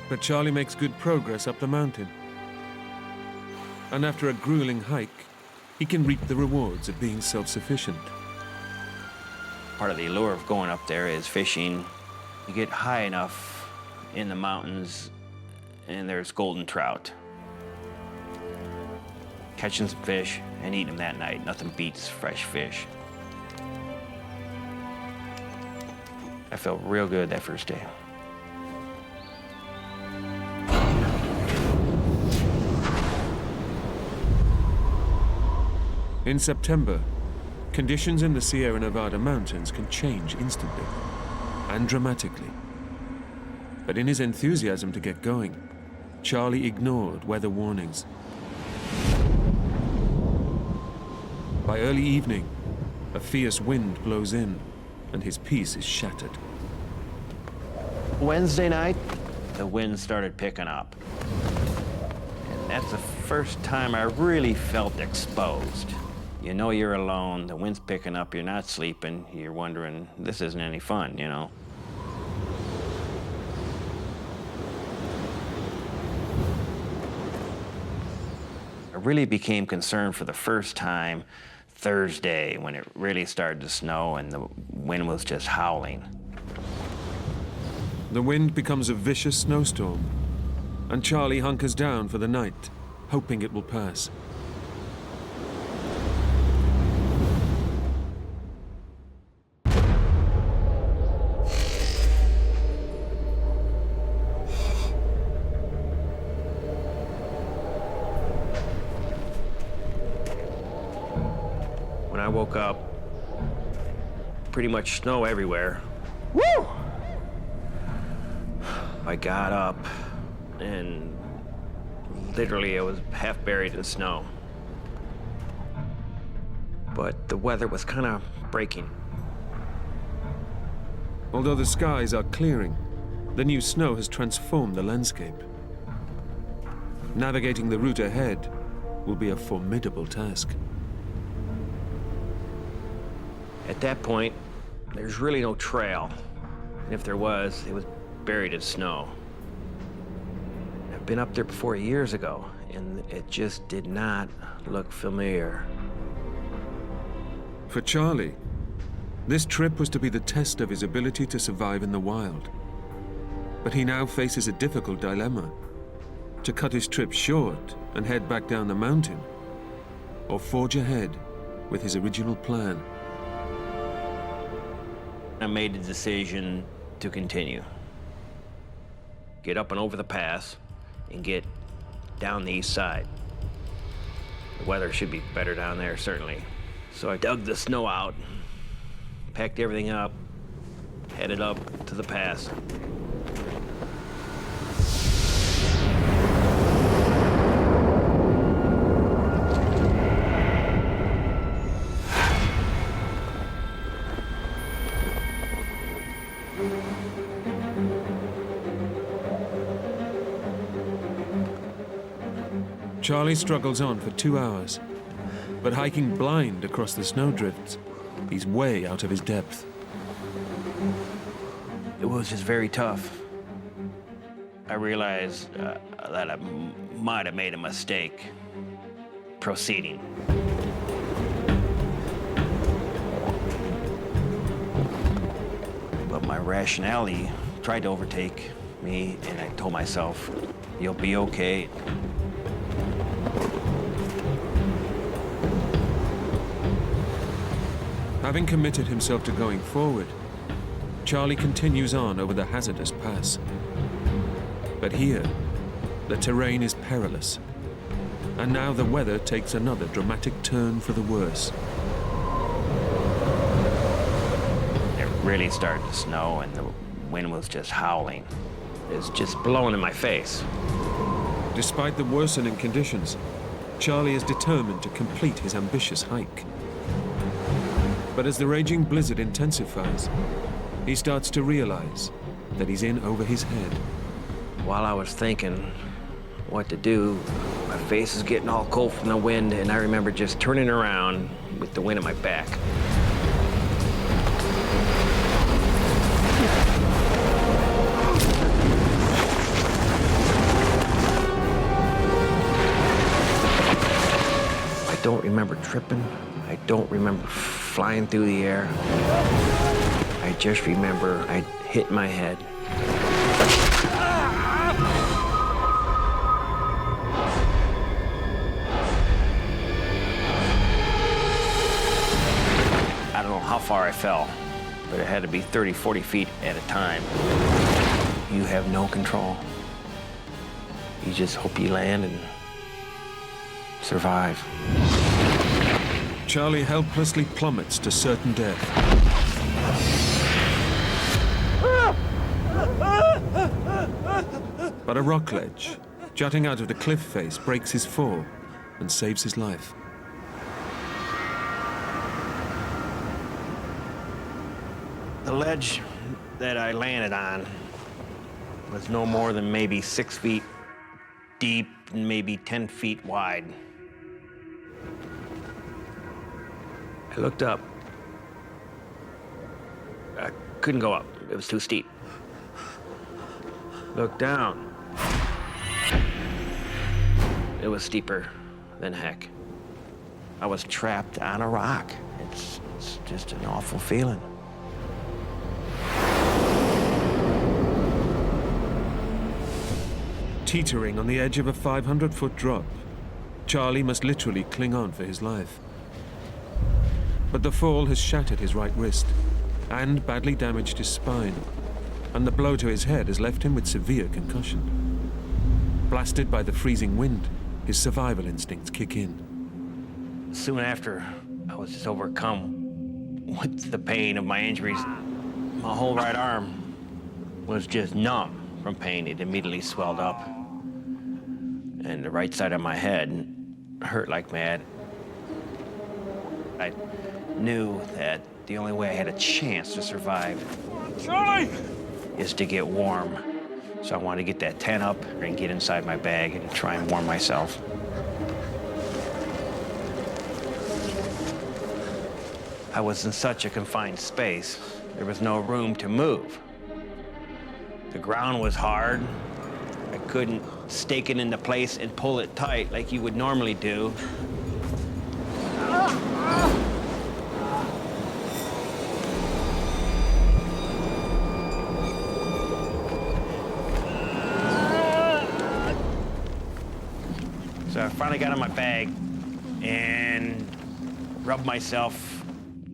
But Charlie makes good progress up the mountain. And after a grueling hike, he can reap the rewards of being self-sufficient. Part of the allure of going up there is fishing. You get high enough in the mountains, and there's golden trout. Catching some fish and eating them that night, nothing beats fresh fish. I felt real good that first day. In September, conditions in the Sierra Nevada mountains can change instantly and dramatically. But in his enthusiasm to get going, Charlie ignored weather warnings. By early evening, a fierce wind blows in, and his peace is shattered. Wednesday night, the wind started picking up. And that's the first time I really felt exposed. You know you're alone, the wind's picking up, you're not sleeping, you're wondering, this isn't any fun, you know? I really became concerned for the first time Thursday when it really started to snow and the wind was just howling. The wind becomes a vicious snowstorm, and Charlie hunkers down for the night, hoping it will pass. When I woke up, pretty much snow everywhere. Woo! I got up and literally I was half buried in snow. But the weather was kind of breaking. Although the skies are clearing, the new snow has transformed the landscape. Navigating the route ahead will be a formidable task. At that point, there's really no trail. And if there was, it was buried in snow. I've been up there before years ago, and it just did not look familiar. For Charlie, this trip was to be the test of his ability to survive in the wild. But he now faces a difficult dilemma: to cut his trip short and head back down the mountain, or forge ahead with his original plan. I made the decision to continue. Get up and over the pass and get down the east side. The weather should be better down there, certainly. So I dug the snow out, packed everything up, headed up to the pass. Charlie struggles on for 2 hours, but hiking blind across the snowdrifts, he's way out of his depth. It was just very tough. I realized that I might have made a mistake proceeding. But my rationality tried to overtake me, and I told myself, you'll be okay. Having committed himself to going forward, Charlie continues on over the hazardous pass. But here, the terrain is perilous, and now the weather takes another dramatic turn for the worse. It really started to snow, and the wind was just howling. It was just blowing in my face. Despite the worsening conditions, Charlie is determined to complete his ambitious hike. But as the raging blizzard intensifies, he starts to realize that he's in over his head. While I was thinking what to do, my face is getting all cold from the wind, and I remember just turning around with the wind at my back. remember tripping. I don't remember flying through the air. I just remember I hit my head. I don't know how far I fell, but it had to be 30, 40 feet at a time. You have no control. You just hope you land and survive. Charlie helplessly plummets to certain death. But a rock ledge, jutting out of the cliff face, breaks his fall and saves his life. The ledge that I landed on was no more than maybe 6 feet deep and maybe 10 feet wide. I looked up. I couldn't go up. It was too steep. Looked down. It was steeper than heck. I was trapped on a rock. It's just an awful feeling. Teetering on the edge of a 500-foot drop, Charlie must literally cling on for his life. But the fall has shattered his right wrist and badly damaged his spine, and the blow to his head has left him with severe concussion. Blasted by the freezing wind, his survival instincts kick in. Soon after, I was just overcome with the pain of my injuries. My whole right arm was just numb from pain. It immediately swelled up. And the right side of my head hurt like mad. I knew that the only way I had a chance to survive, Charlie, is to get warm. So I wanted to get that tent up and get inside my bag and try and warm myself. I was in such a confined space, there was no room to move. The ground was hard. I couldn't stake it into place and pull it tight like you would normally do. So I finally got in my bag and rubbed myself,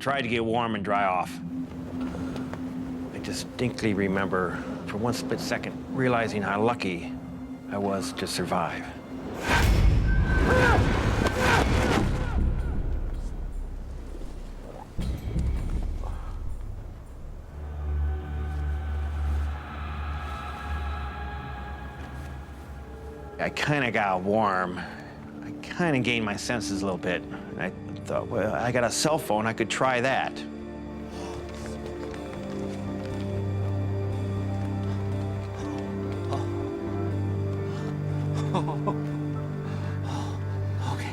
tried to get warm and dry off. I distinctly remember, for one split second, realizing how lucky I was to survive. I kind of got warm. I kind of gained my senses a little bit. And I thought, well, I got a cell phone, I could try that. Okay.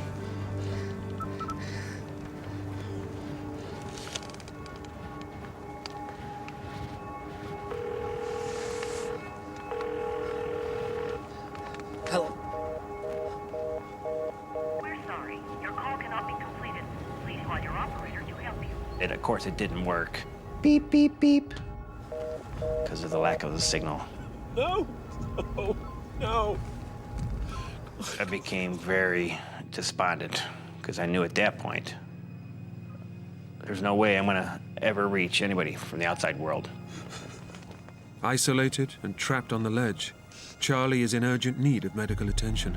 Hello. We're sorry. Your call cannot be completed. Please call your operator to help you. And of course, it didn't work. Beep, beep, beep. Because of the lack of the signal. No. No. No. I became very despondent because I knew at that point there's no way I'm gonna ever reach anybody from the outside world. Isolated and trapped on the ledge, Charlie is in urgent need of medical attention.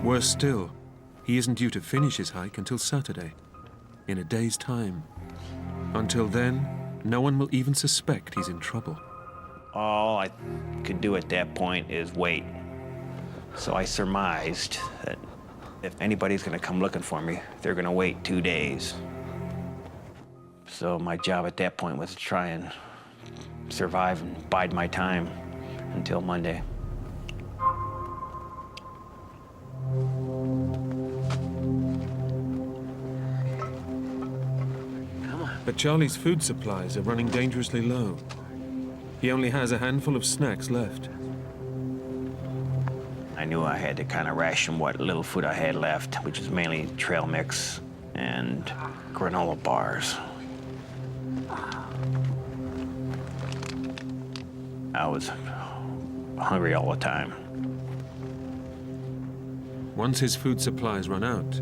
Worse still, he isn't due to finish his hike until Saturday, in a day's time. Until then, no one will even suspect he's in trouble. All I could do at that point is wait. So I surmised that if anybody's gonna come looking for me, they're gonna wait 2 days. So my job at that point was to try and survive and bide my time until Monday. But Charlie's food supplies are running dangerously low. He only has a handful of snacks left. I knew I had to kind of ration what little food I had left, which is mainly trail mix and granola bars. I was hungry all the time. Once his food supplies run out,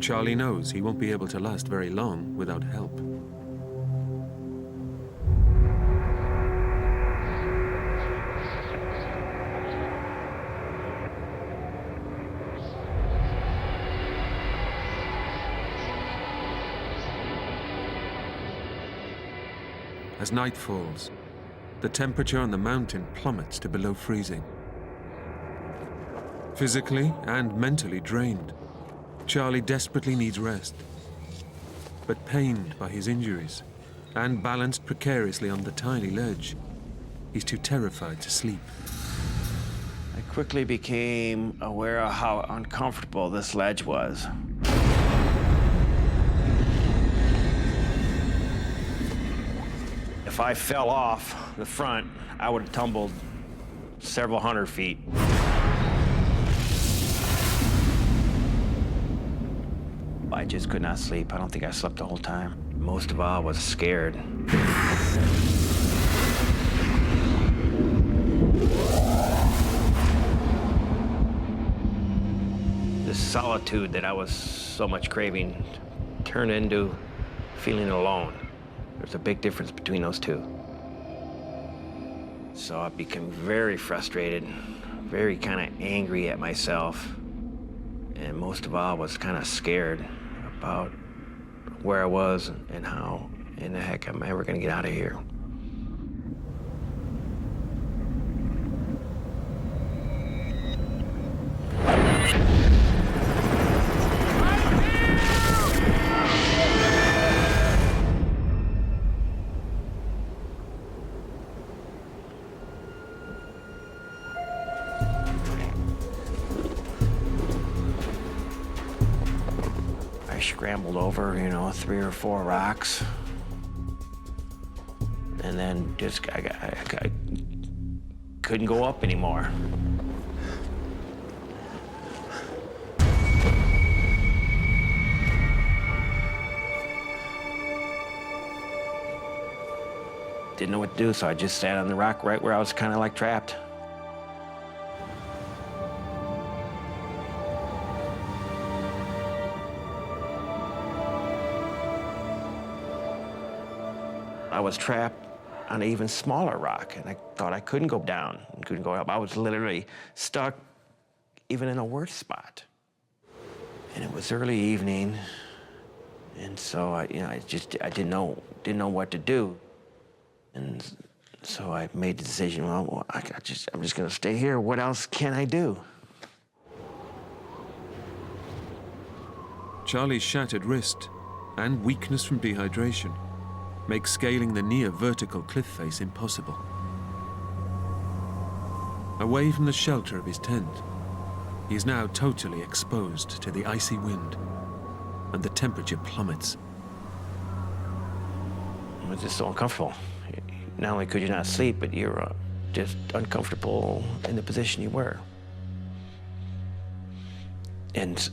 Charlie knows he won't be able to last very long without help. As night falls, the temperature on the mountain plummets to below freezing. Physically and mentally drained, Charlie desperately needs rest. But pained by his injuries and balanced precariously on the tiny ledge, he's too terrified to sleep. I quickly became aware of how uncomfortable this ledge was. If I fell off the front, I would have tumbled several hundred feet. I just could not sleep. I don't think I slept the whole time. Most of all, I was scared. The solitude that I was so much craving turned into feeling alone. There's a big difference between those two. So I became very frustrated, very kind of angry at myself. And most of all, I was kind of scared about where I was and how in the heck am I ever gonna get out of here. Scrambled over, 3 or 4 rocks, and then just I couldn't go up anymore. Didn't know what to do, so I just sat on the rock right where I was kind of like trapped. I was trapped on an even smaller rock, and I thought I couldn't go down and couldn't go up. I was literally stuck even in a worse spot. And it was early evening, and so I didn't know what to do. And so I made the decision, well, I'm just gonna stay here. What else can I do? Charlie's shattered wrist and weakness from dehydration make scaling the near vertical cliff face impossible. Away from the shelter of his tent, he is now totally exposed to the icy wind, and the temperature plummets. It was just so uncomfortable. Not only could you not sleep, but you're just uncomfortable in the position you were. And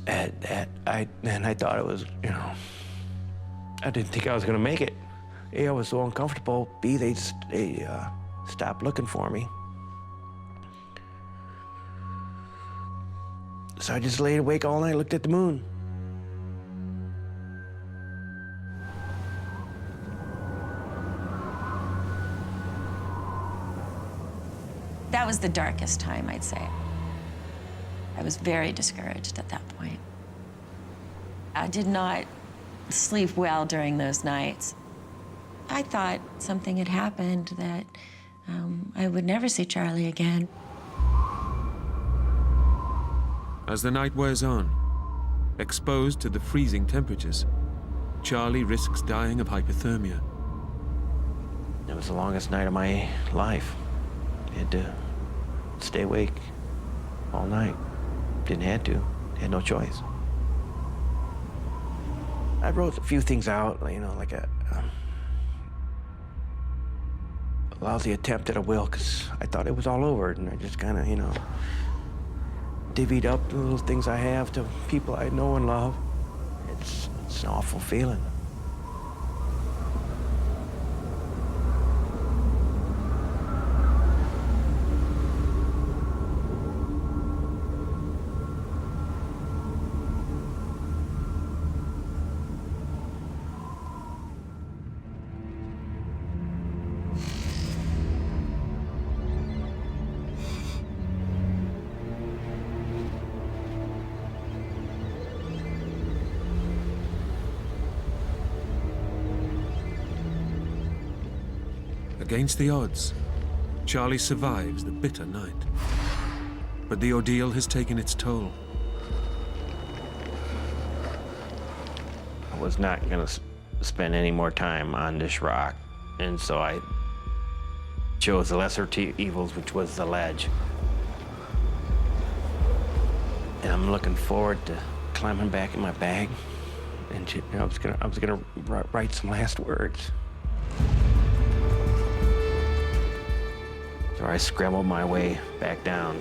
I thought it was, I didn't think I was gonna make it. A, I was so uncomfortable. B, they stopped looking for me. So I just laid awake all night, looked at the moon. That was the darkest time, I'd say. I was very discouraged at that point. I did not sleep well during those nights. I thought something had happened, that I would never see Charlie again. As the night wears on, exposed to the freezing temperatures, Charlie risks dying of hypothermia. It was the longest night of my life. I had to stay awake all night. Didn't have to, had no choice. I wrote a few things out, like a lousy attempt at a will, because I thought it was all over, and I just kind of, divvied up the little things I have to people I know and love. It's an awful feeling. Against the odds, Charlie survives the bitter night. But the ordeal has taken its toll. I was not going to spend any more time on this rock, and so I chose the lesser evils, which was the ledge. And I'm looking forward to climbing back in my bag, and I was gonna write some last words. So I scrambled my way back down.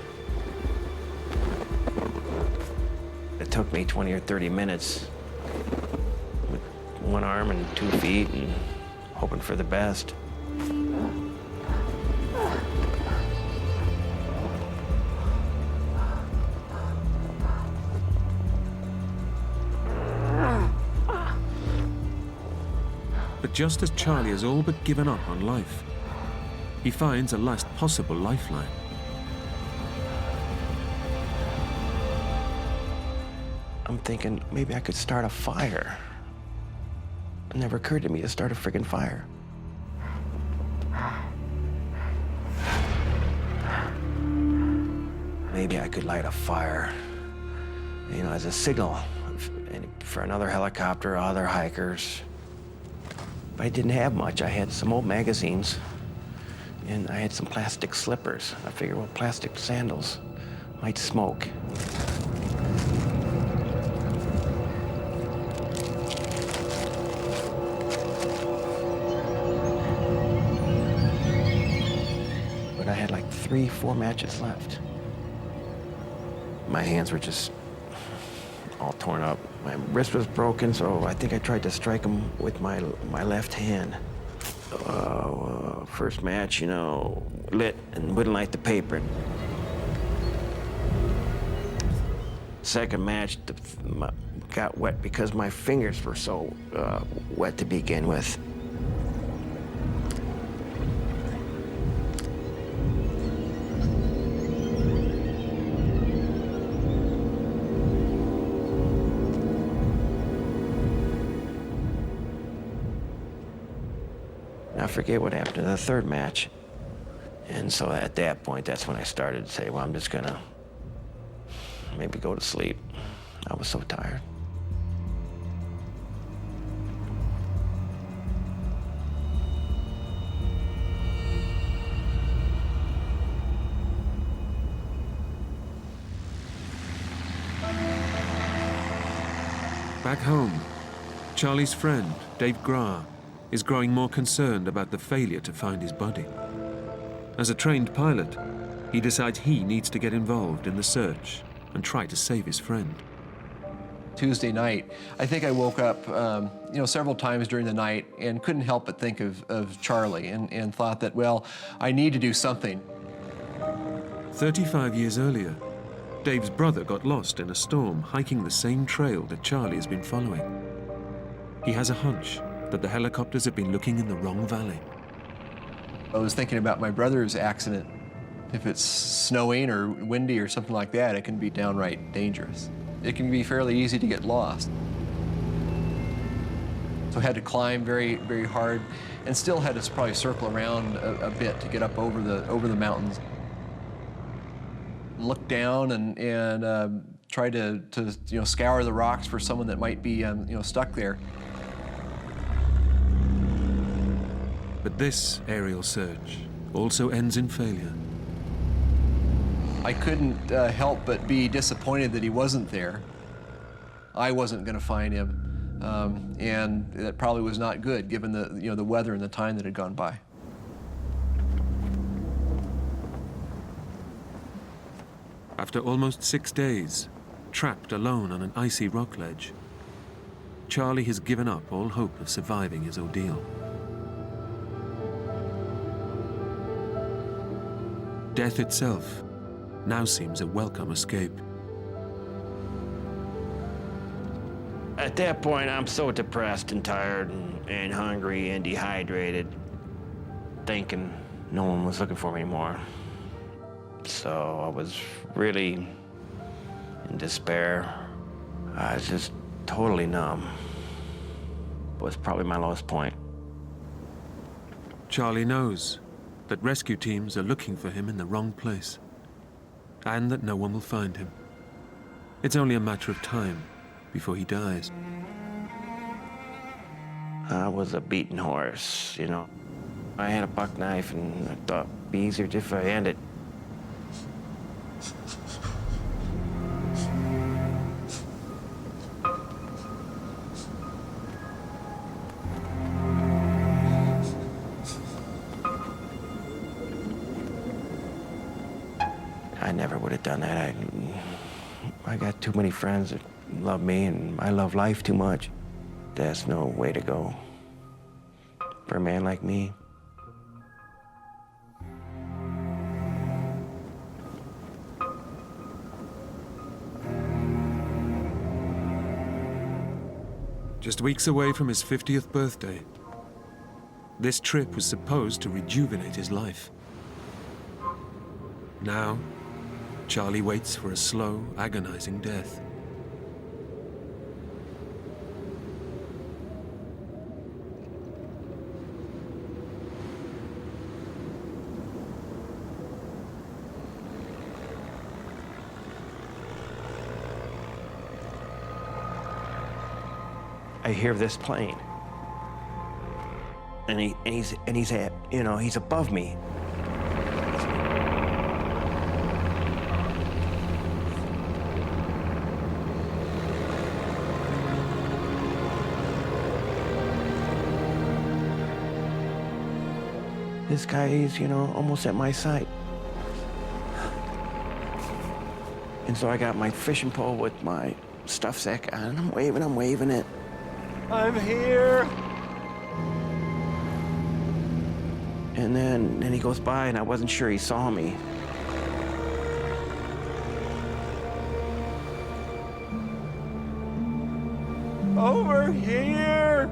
It took me 20 or 30 minutes with one arm and 2 feet and hoping for the best. But just as Charlie has all but given up on life, he finds a last possible lifeline. I'm thinking maybe I could start a fire. It never occurred to me to start a friggin' fire. Maybe I could light a fire, you know, as a signal for another helicopter or other hikers. But I didn't have much. I had some old magazines, and I had some plastic slippers. I figured, well, plastic sandals might smoke. But I had like 3, 4 matches left. My hands were just all torn up. My wrist was broken, so I think I tried to strike him with my left hand. First match, you know, lit and wouldn't light the paper. Second match got wet because my fingers were so wet to begin with. I forget what happened in the third match. And so at that point, that's when I started to say, well, I'm just gonna maybe go to sleep. I was so tired. Back home, Charlie's friend, Dave Gra, is growing more concerned about the failure to find his body. As a trained pilot, he decides he needs to get involved in the search and try to save his friend. Tuesday night, I think I woke up several times during the night and couldn't help but think of Charlie and thought that, well, I need to do something. 35 years earlier, Dave's brother got lost in a storm hiking the same trail that Charlie has been following. He has a hunch that the helicopters have been looking in the wrong valley. I was thinking about my brother's accident. If it's snowing or windy or something like that, it can be downright dangerous. It can be fairly easy to get lost. So I had to climb very, very hard and still had to probably circle around a bit to get up over the mountains. Look down and try to scour the rocks for someone that might be stuck there. But this aerial search also ends in failure. I couldn't help but be disappointed that he wasn't there. I wasn't going to find him, and that probably was not good given the weather and the time that had gone by. After almost 6 days, trapped alone on an icy rock ledge, Charlie has given up all hope of surviving his ordeal. Death itself now seems a welcome escape. At that point, I'm so depressed and tired and hungry and dehydrated, thinking no one was looking for me anymore. So I was really in despair. I was just totally numb. It was probably my lowest point. Charlie knows that rescue teams are looking for him in the wrong place, and that no one will find him. It's only a matter of time before he dies. I was a beaten horse, you know. I had a buck knife, and I thought it'd be easier if I ended. I never would have done that. I got too many friends that love me, and I love life too much. That's no way to go for a man like me. Just weeks away from his 50th birthday, this trip was supposed to rejuvenate his life. Now, Charlie waits for a slow, agonizing death. I hear this plane, and he's at, you know, he's above me. This guy is, you know, almost at my sight. And so I got my fishing pole with my stuff sack on, and I'm waving it. I'm here. And then he goes by, and I wasn't sure he saw me. Over here.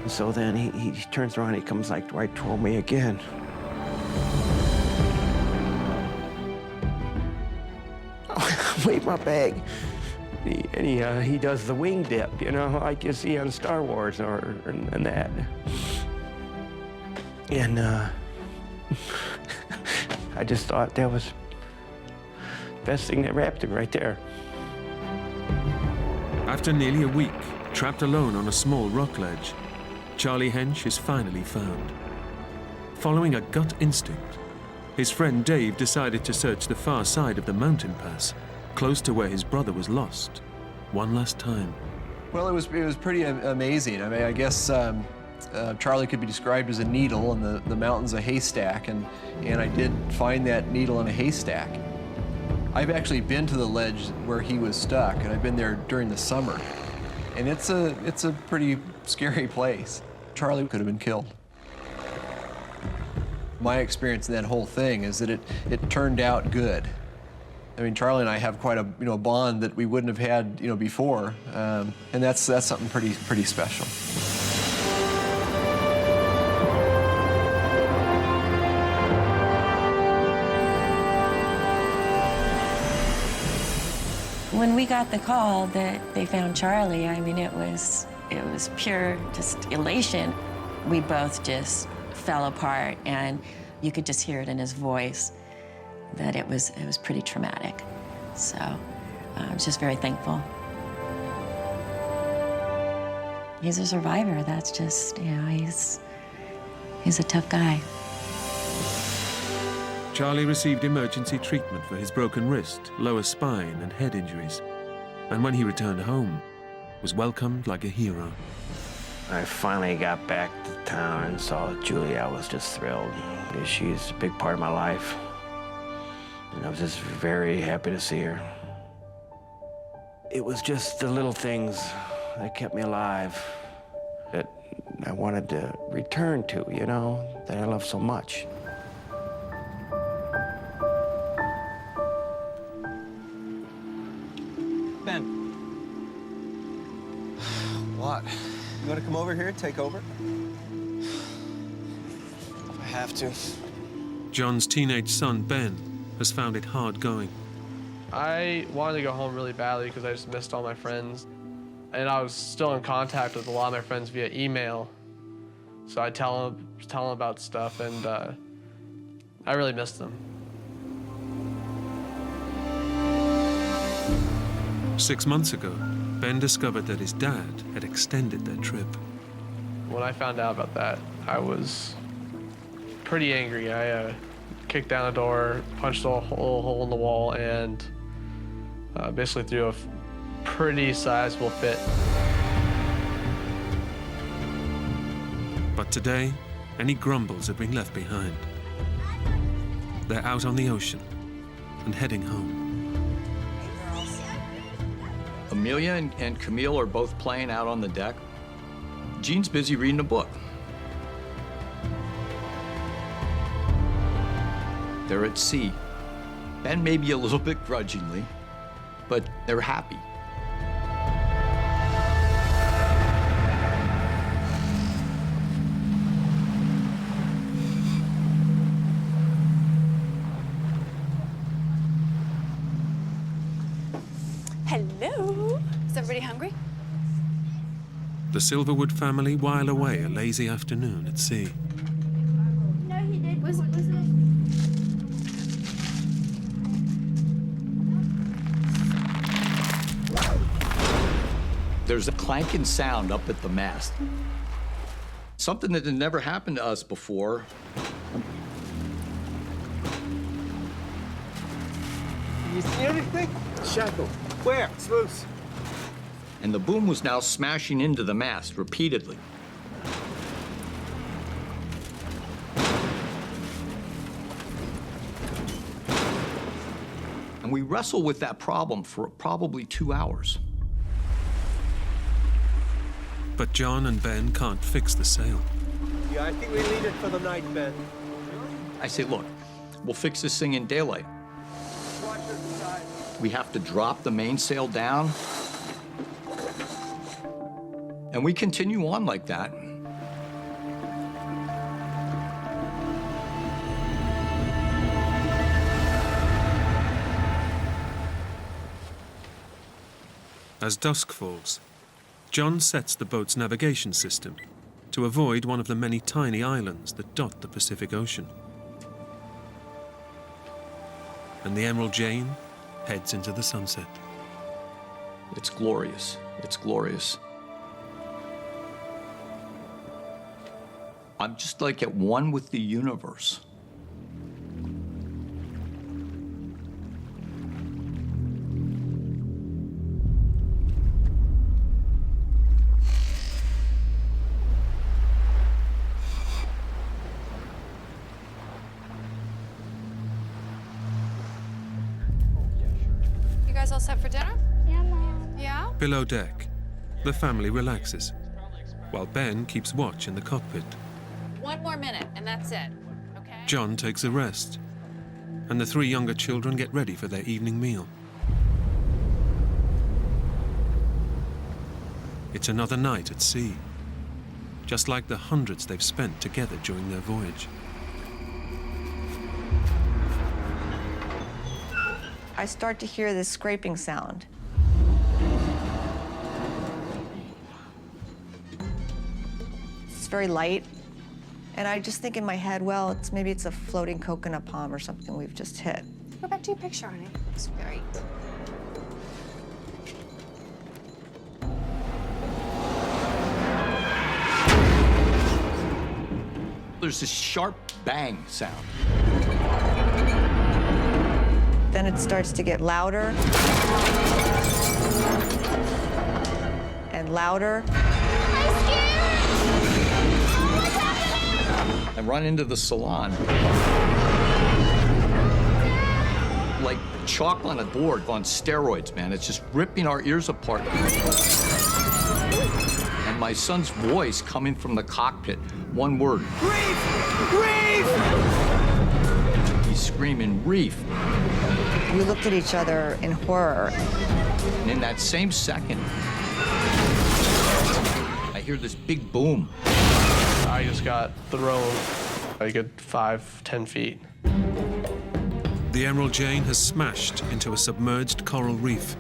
So then he turns around, he comes like right toward me again. Wave my bag. He does the wing dip, you know, like you see on Star Wars and that. And I just thought that was the best thing that happened right there. After nearly a week, trapped alone on a small rock ledge, Charlie Hench is finally found. Following a gut instinct, his friend Dave decided to search the far side of the mountain pass, close to where his brother was lost, one last time. Well, it was pretty amazing. I mean, I guess Charlie could be described as a needle, and the mountain's a haystack, and I did find that needle in a haystack. I've actually been to the ledge where he was stuck, and I've been there during the summer. And it's a pretty scary place. Charlie could have been killed. My experience in that whole thing is that it turned out good. I mean, Charlie and I have quite a bond that we wouldn't have had before, and that's something pretty special. When we got the call that they found Charlie, I mean, it was pure just elation. We both just fell apart, and you could just hear it in his voice that it was pretty traumatic. So I was just very thankful. He's a survivor. That's just, he's a tough guy. Charlie received emergency treatment for his broken wrist, lower spine, and head injuries, and when he returned home, was welcomed like a hero. I finally got back to town and saw Julie. I was just thrilled. She's a big part of my life. And I was just very happy to see her. It was just the little things that kept me alive that I wanted to return to, you know, that I love so much. Ben. What? You want to come over here, take over? I have to. John's teenage son, Ben, has found it hard going. I wanted to go home really badly because I just missed all my friends. And I was still in contact with a lot of my friends via email. So I tell them about stuff, and I really missed them. 6 months ago, Ben discovered that his dad had extended their trip. When I found out about that, I was pretty angry. I kicked down the door, punched a little hole in the wall, and basically threw a pretty sizable fit. But today, any grumbles have been left behind. They're out on the ocean and heading home. Amelia and Camille are both playing out on the deck. Jean's busy reading a book. They're at sea, and maybe a little bit grudgingly, but they're happy. Hello. Is everybody hungry? The Silverwood family while away a lazy afternoon at sea. No, he did. Was it? There's a clanking sound up at the mast. Something that had never happened to us before. You see anything? Shackle. Where? Sluice. And the boom was now smashing into the mast repeatedly. And we wrestled with that problem for probably 2 hours. But John and Ben can't fix the sail. Yeah, I think we leave it for the night, Ben. I say, look, we'll fix this thing in daylight. We have to drop the mainsail down. And we continue on like that. As dusk falls, John sets the boat's navigation system to avoid one of the many tiny islands that dot the Pacific Ocean. And the Emerald Jane heads into the sunset. It's glorious. It's glorious. I'm just like at one with the universe. You guys all set for dinner? Yeah, Mom. Yeah? Below deck, the family relaxes, while Ben keeps watch in the cockpit. 1 more minute, and that's it. Okay? John takes a rest, and the 3 younger children get ready for their evening meal. It's another night at sea, just like the hundreds they've spent together during their voyage. I start to hear this scraping sound. It's very light. And I just think in my head, well, maybe it's a floating coconut palm or something we've just hit. Go back to your picture, honey. It's great. There's this sharp bang sound. Then it starts to get louder. And louder. I run into the salon. Like chalk on a board on steroids, man. It's just ripping our ears apart. And my son's voice coming from the cockpit, one word. Reef! Reef! He's screaming, reef. We looked at each other in horror. And in that same second, I hear this big boom. I just got thrown a good 5-10 feet. The Emerald Jane has smashed into a submerged coral reef.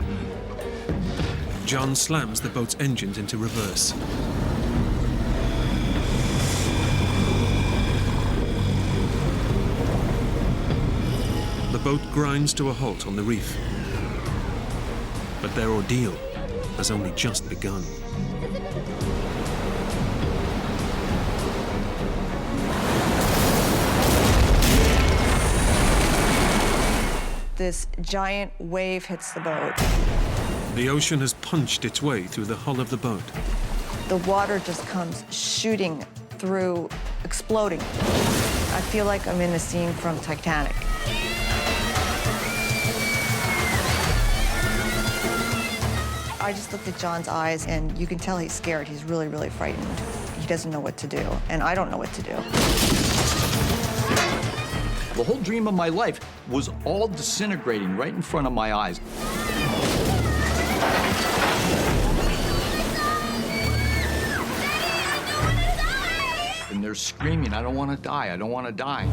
John slams the boat's engines into reverse. The boat grinds to a halt on the reef. But their ordeal has only just begun. This giant wave hits the boat. The ocean has punched its way through the hull of the boat. The water just comes shooting through, exploding. I feel like I'm in a scene from Titanic. I just looked at John's eyes, and you can tell he's scared. He's really, really frightened. He doesn't know what to do, and I don't know what to do. The whole dream of my life was all disintegrating right in front of my eyes. And they're screaming, I don't want to die, I don't want to die.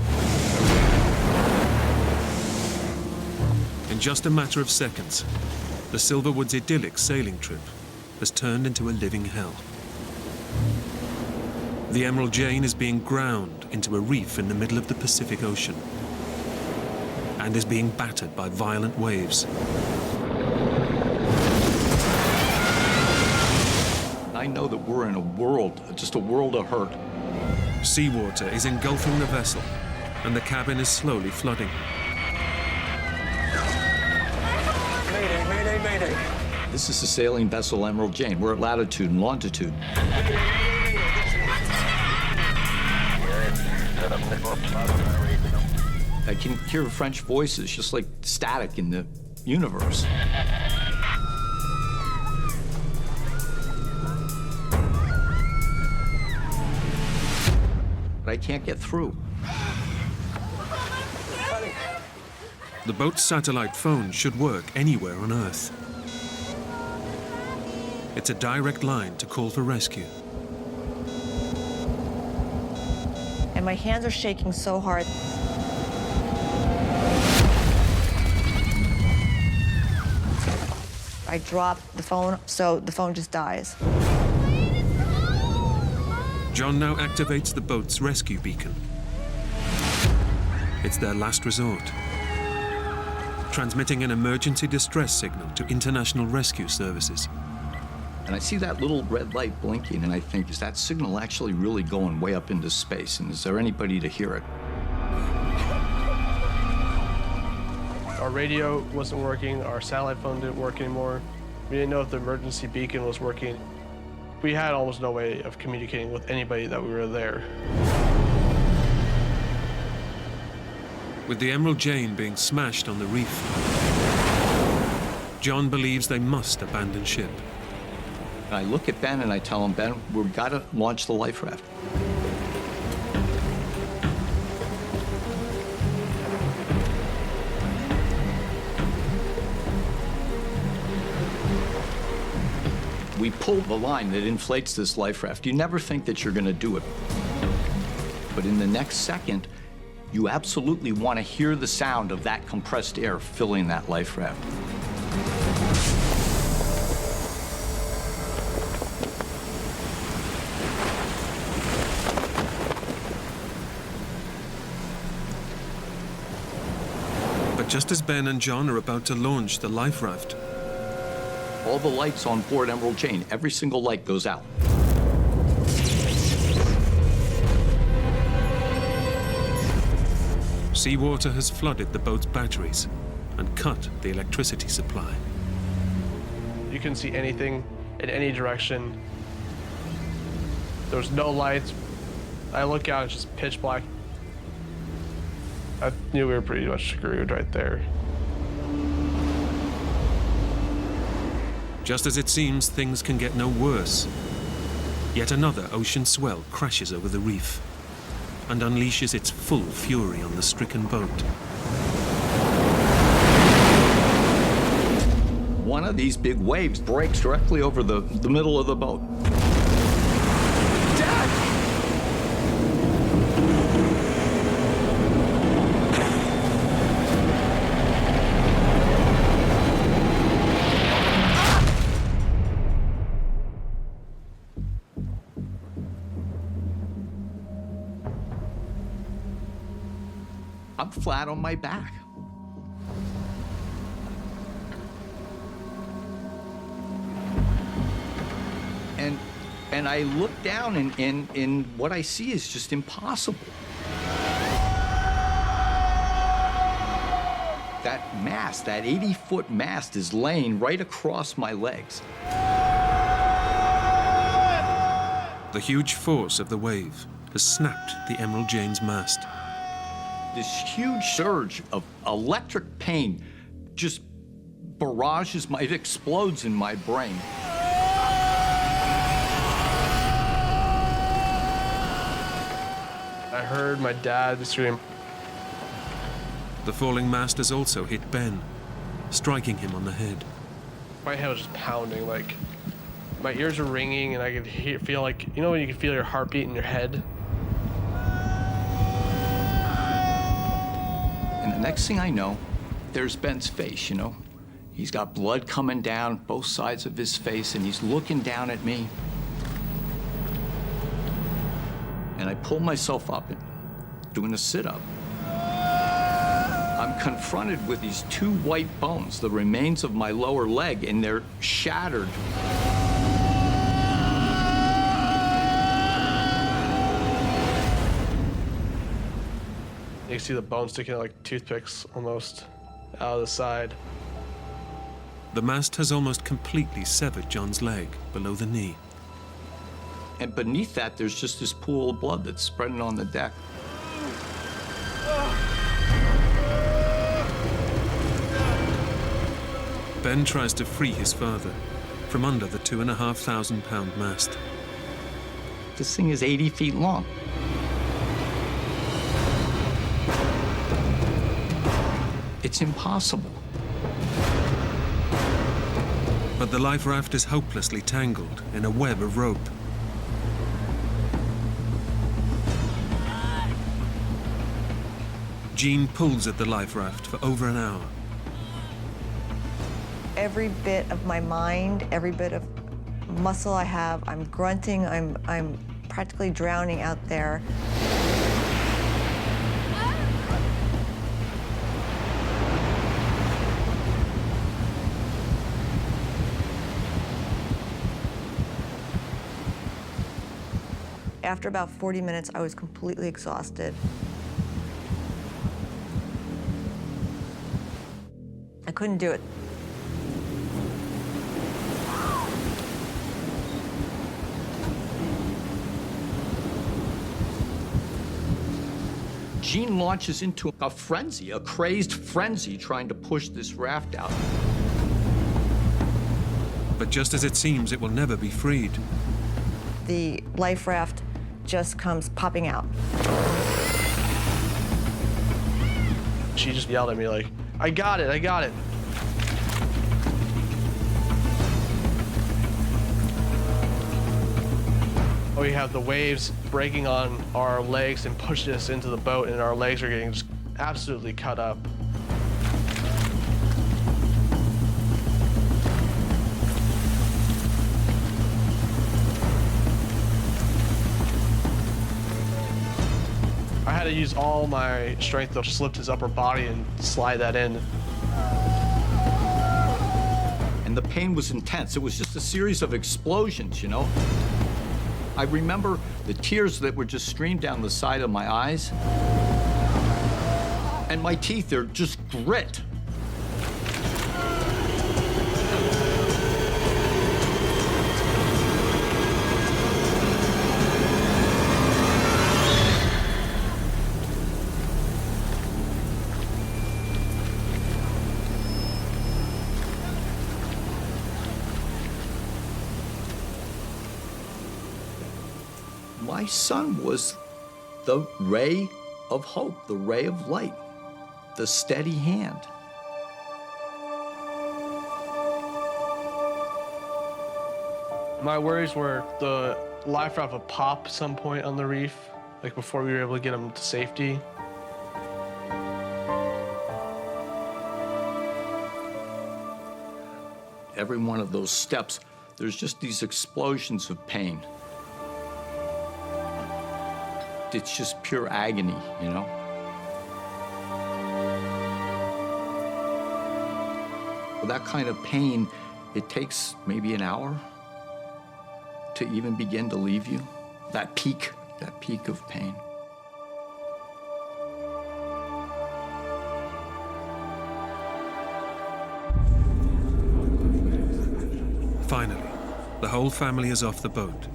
In just a matter of seconds, the Silverwood's idyllic sailing trip has turned into a living hell. The Emerald Jane is being ground into a reef in the middle of the Pacific Ocean and is being battered by violent waves. I know that we're in a world, just a world of hurt. Seawater is engulfing the vessel, and the cabin is slowly flooding. Mayday, mayday, mayday. This is the sailing vessel Emerald Jane. We're at latitude and longitude. I can hear French voices, just like static in the universe. But I can't get through. The boat's satellite phone should work anywhere on Earth. It's a direct line to call for rescue. And my hands are shaking so hard. I drop the phone, so the phone just dies. John now activates the boat's rescue beacon. It's their last resort, transmitting an emergency distress signal to international rescue services. And I see that little red light blinking, and I think, is that signal actually really going way up into space? And is there anybody to hear it? Our radio wasn't working, our satellite phone didn't work anymore. We didn't know if the emergency beacon was working. We had almost no way of communicating with anybody that we were there. With the Emerald Jane being smashed on the reef, John believes they must abandon ship. And I look at Ben and I tell him, Ben, we've got to launch the life raft. We pull the line that inflates this life raft. You never think that you're going to do it. But in the next second, you absolutely want to hear the sound of that compressed air filling that life raft. But just as Ben and John are about to launch the life raft, all the lights on board Emerald Jane, every single light goes out. seawater has flooded the boat's batteries and cut the electricity supply. You couldn't see anything in any direction. There was no lights. I look out, it's just pitch black. I knew we were pretty much screwed right there. Just as it seems, things can get no worse. Yet another ocean swell crashes over the reef and unleashes its full fury on the stricken boat. One of these big waves breaks directly over the middle of the boat. Dad! I'm flat on my back. And I look down and what I see is just impossible. That mast, that 80-foot mast is laying right across my legs. The huge force of the wave has snapped the Emerald Jane's mast. This huge surge of electric pain just barrages it explodes in my brain. I heard my dad scream. The falling mast has also hit Ben, striking him on the head. My head was just pounding, like my ears were ringing, and I could feel like, you know when you can feel your heartbeat in your head? And the next thing I know, there's Ben's face, you know? He's got blood coming down both sides of his face, and he's looking down at me. And I pull myself up and doing a sit-up. I'm confronted with these two white bones, the remains of my lower leg, and they're shattered. You can see the bones sticking out like toothpicks almost out of the side. The mast has almost completely severed John's leg below the knee. And beneath that, there's just this pool of blood that's spreading on the deck. Ben tries to free his father from under the 2,500-pound mast. This thing is 80 feet long. It's impossible. But the life raft is hopelessly tangled in a web of rope. Jean pulls at the life raft for over an hour. Every bit of my mind, every bit of muscle I have, I'm grunting, I'm practically drowning out there. After about 40 minutes, I was completely exhausted. I couldn't do it. Jean launches into a frenzy, a crazed frenzy, trying to push this raft out. But just as it seems, it will never be freed. The life raft just comes popping out. She just yelled at me like, I got it, I got it. We have the waves breaking on our legs and pushing us into the boat, and our legs are getting just absolutely cut up. I had to use all my strength to just lift his upper body and slide that in. And the pain was intense. It was just a series of explosions, you know? I remember the tears that were just streamed down the side of my eyes. And my teeth, they're just grit. My son was the ray of hope, the ray of light, the steady hand. My worries were the life raft would pop some point on the reef, like before we were able to get him to safety. Every one of those steps, there's just these explosions of pain. It's just pure agony, you know? That kind of pain, it takes maybe an hour to even begin to leave you. That peak of pain. Finally, the whole family is off the boat.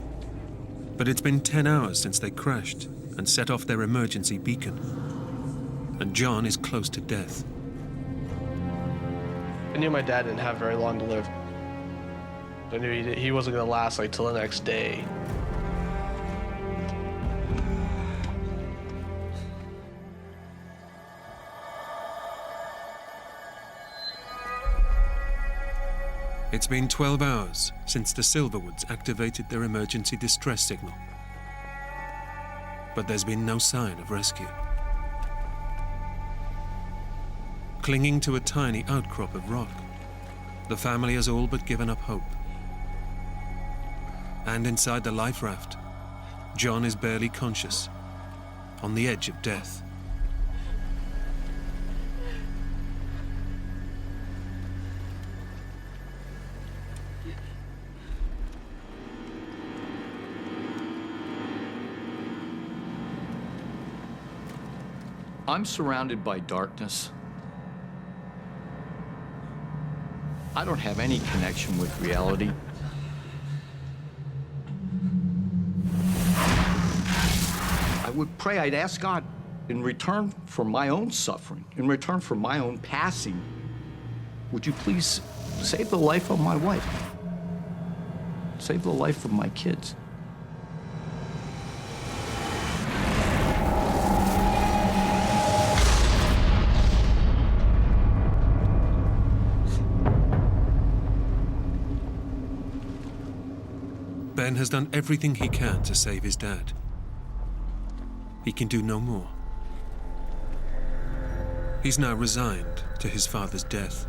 But it's been 10 hours since they crashed and set off their emergency beacon. And John is close to death. I knew my dad didn't have very long to live. I knew he wasn't gonna last like till the next day. It's been 12 hours since the Silverwoods activated their emergency distress signal. But there's been no sign of rescue. Clinging to a tiny outcrop of rock, the family has all but given up hope. And inside the life raft, John is barely conscious, on the edge of death. I'm surrounded by darkness. I don't have any connection with reality. I would pray, I'd ask God, in return for my own suffering, in return for my own passing, would you please save the life of my wife? Save the life of my kids. Ben has done everything he can to save his dad. He can do no more. He's now resigned to his father's death.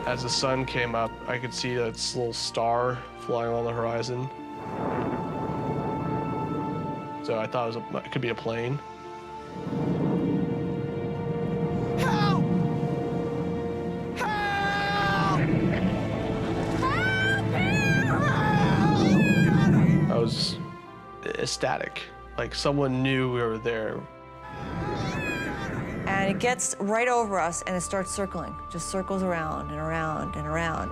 As the sun came up, I could see that little star flying along the horizon. So I thought it could be a plane. Help! Help! I was ecstatic, like someone knew we were there. And it gets right over us and it starts circling, just circles around and around and around.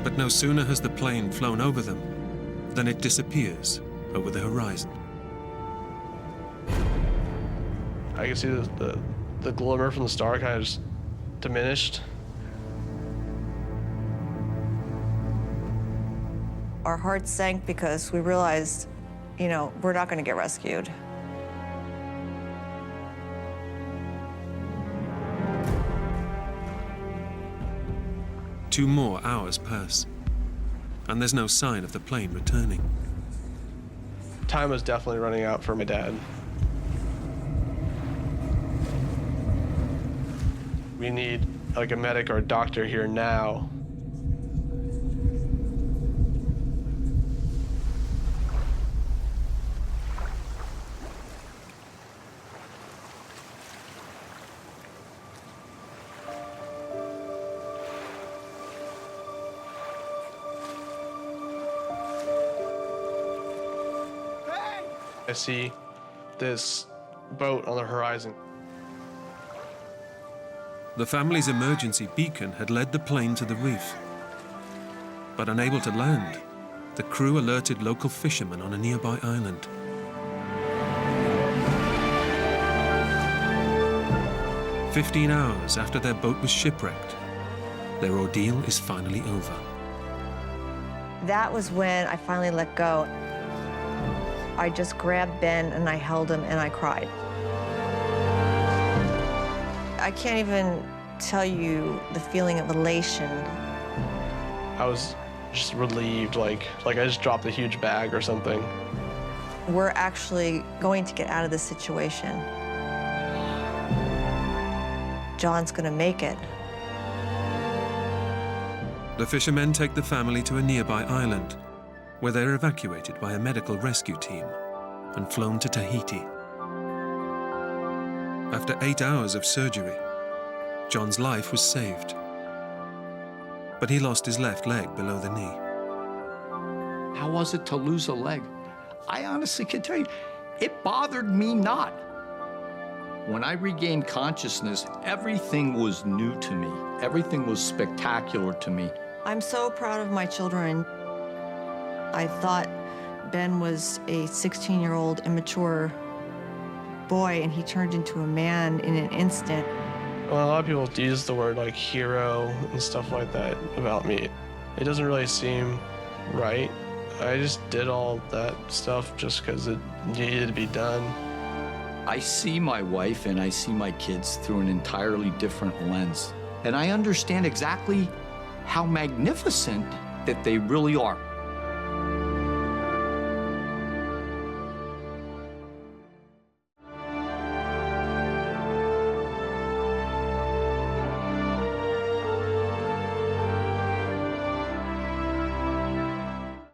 But no sooner has the plane flown over them than it disappears over the horizon. I could see the glimmer from the star kind of just diminished. Our hearts sank because we realized, you know, we're not going to get rescued. Two more hours pass, and there's no sign of the plane returning. Time was definitely running out for my dad. We need like a medic or a doctor here now. I see this boat on the horizon. The family's emergency beacon had led the plane to the reef. But unable to land, the crew alerted local fishermen on a nearby island. "15 hours after their boat was shipwrecked, their ordeal is finally over." That was when I finally let go. I just grabbed Ben and I held him and I cried. I can't even tell you the feeling of elation. I was just relieved, like I just dropped a huge bag or something. We're actually going to get out of this situation. John's gonna make it. The fishermen take the family to a nearby island, where they're evacuated by a medical rescue team and flown to Tahiti. After 8 hours of surgery, John's life was saved. But he lost his left leg below the knee. How was it to lose a leg? I honestly can tell you, it bothered me not. When I regained consciousness, everything was new to me. Everything was spectacular to me. I'm so proud of my children. I thought Ben was a 16-year-old immature boy, and he turned into a man in an instant. Well, a lot of people use the word like hero and stuff like that about me. It doesn't really seem right. I just did all that stuff just because it needed to be done. I see my wife and I see my kids through an entirely different lens. And I understand exactly how magnificent that they really are.